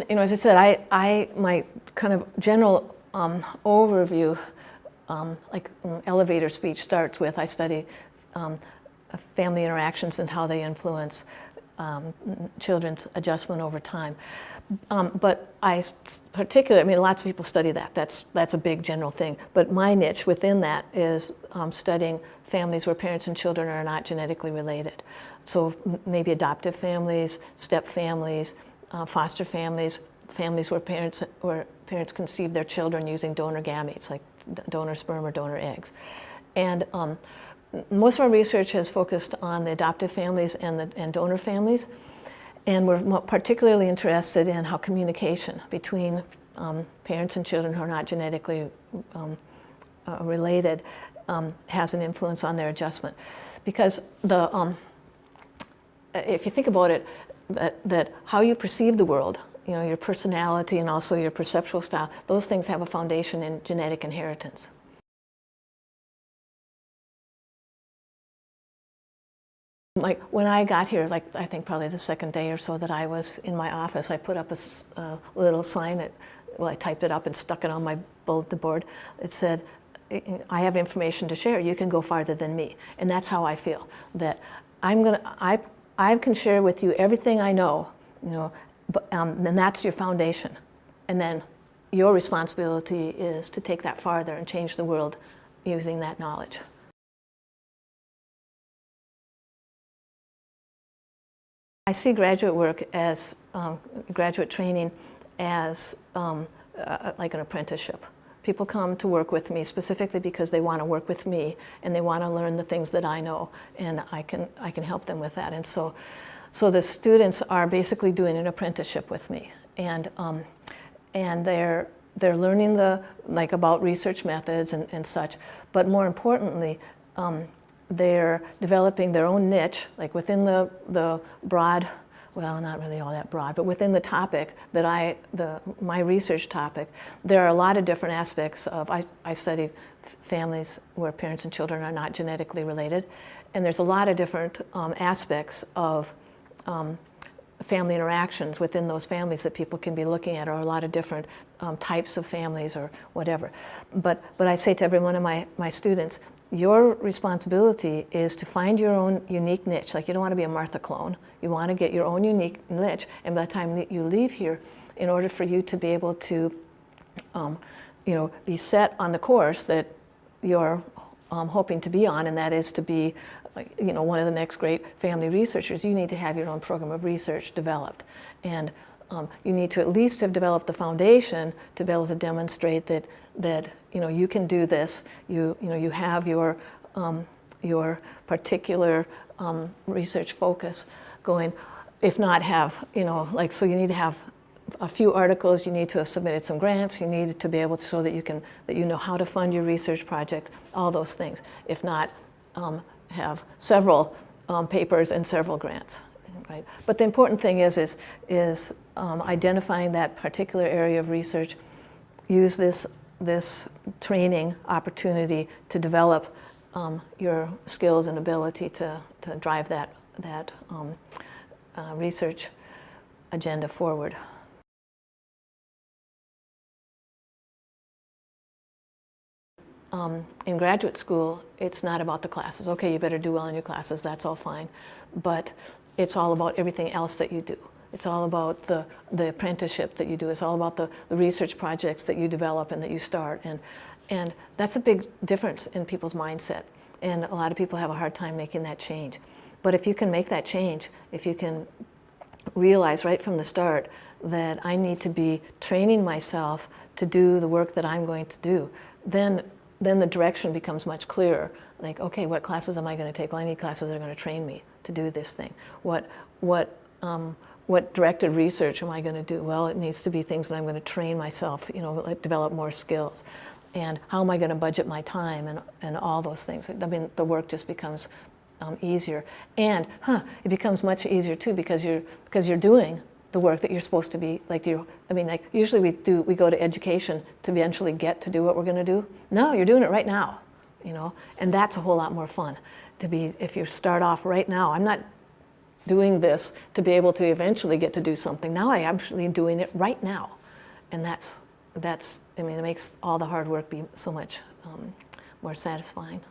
As I said, my kind of general overview, like elevator speech starts with, I study family interactions and how they influence children's adjustment over time. But particularly, lots of people study that. That's a big general thing. But my niche within that is studying families where parents and children are not genetically related. So maybe adoptive families, step families, foster families, families where parents conceive their children using donor gametes, like donor sperm or donor eggs. And most of our research has focused on the adoptive families and donor families. And we're particularly interested in how communication between parents and children who are not genetically related has an influence on their adjustment. Because if you think about it, that how you perceive the world, your personality and also your perceptual style, those things have a foundation in genetic inheritance. Like when I got here, I think probably the second day or so that I was in my office, I put up a little sign I typed it up and stuck it on my bulletin board. It said, I have information to share. You can go farther than me. And that's how I feel, that I can share with you everything I know, and that's your foundation. And then your responsibility is to take that farther and change the world using that knowledge. I see graduate work as, graduate training as like an apprenticeship. People come to work with me specifically because they want to work with me and they want to learn the things that I know, and I can help them with that. And so the students are basically doing an apprenticeship with me, and they're learning about research methods and such, but more importantly, they're developing their own niche, like within the broad, well, not really all that broad, but within the topic that my research topic, there are a lot of different aspects of, I study families where parents and children are not genetically related, and there's a lot of different aspects of family interactions within those families that people can be looking at, or a lot of different types of families or whatever. But I say to every one of my students, your responsibility is to find your own unique niche. Like, you don't want to be a Martha clone. You want to get your own unique niche, and by the time that you leave here, in order for you to be able to be set on the course that you're hoping to be on, and that is to be one of the next great family researchers, you need to have your own program of research developed. And you need to at least have developed the foundation to be able to demonstrate that you can do this. You have your particular research focus going. If not have, so you need to have a few articles, you need to have submitted some grants, you need to be able to show that you know how to fund your research project, all those things. If not, have several papers and several grants. Right? But the important thing is identifying that particular area of research. Use this training opportunity to develop your skills and ability to drive that research agenda forward. In graduate school, it's not about the classes. Okay, you better do well in your classes, that's all fine. But it's all about everything else that you do. It's all about the apprenticeship that you do. It's all about the research projects that you develop and that you start. And that's a big difference in people's mindset. And a lot of people have a hard time making that change. But if you can make that change, if you can realize right from the start that I need to be training myself to do the work that I'm going to do, then the direction becomes much clearer. Like, okay, what classes am I going to take? Well, I need classes that are going to train me to do this thing. What directed research am I going to do? Well, it needs to be things that I'm going to train myself, like develop more skills. And how am I going to budget my time and all those things? I mean, the work just becomes easier. And it becomes much easier too because you're doing the work that you're supposed to be, usually we go to education to eventually get to do what we're going to do. No, you're doing it right now, and that's a whole lot more fun to be, if you start off right now. doing this to be able to eventually get to do something. Now I'm actually doing it right now. And that's I mean, it makes all the hard work be so much more satisfying.